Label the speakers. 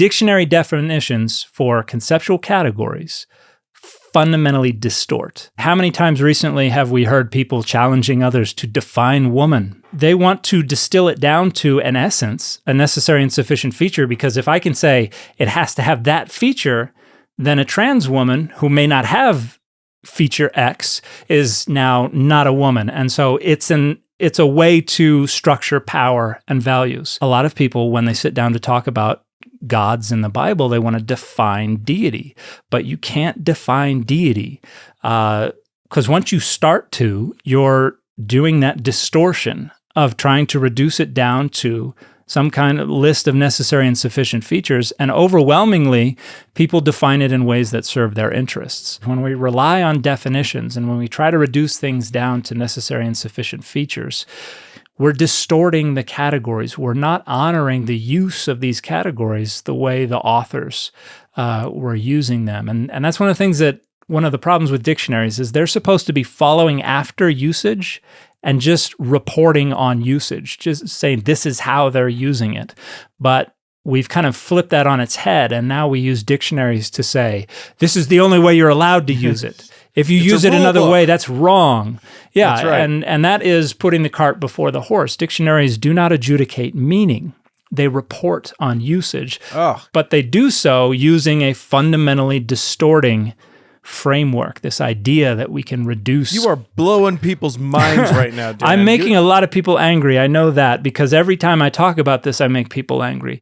Speaker 1: dictionary definitions for conceptual categories fundamentally distort. How many times recently have we heard people challenging others to define woman? They want to distill it down to an essence, a necessary and sufficient feature, because if I can say it has to have that feature, then a trans woman who may not have feature X is now not a woman. And so it's a way to structure power and values. A lot of people, when they sit down to talk about gods in the Bible, they want to define deity, but you can't define deity because once you start to, you're doing that distortion of trying to reduce it down to some kind of list of necessary and sufficient features, and overwhelmingly, people define it in ways that serve their interests. When we rely on definitions and when we try to reduce things down to necessary and sufficient features, we're distorting the categories. We're not honoring the use of these categories the way the authors were using them. And that's one of the things that, one of the problems with dictionaries is they're supposed to be following after usage and just reporting on usage, just saying this is how they're using it. But we've kind of flipped that on its head, and now we use dictionaries to say, this is the only way you're allowed to use it. If you use it another way, that's wrong. Yeah,
Speaker 2: that's right.
Speaker 1: And that is putting the cart before the horse. Dictionaries do not adjudicate meaning. They report on usage, but they do so using a fundamentally distorting framework, this idea that we can reduce.
Speaker 2: You are blowing people's minds right now, Dan.
Speaker 1: I'm making a lot of people angry. I know that because every time I talk about this, I make people angry.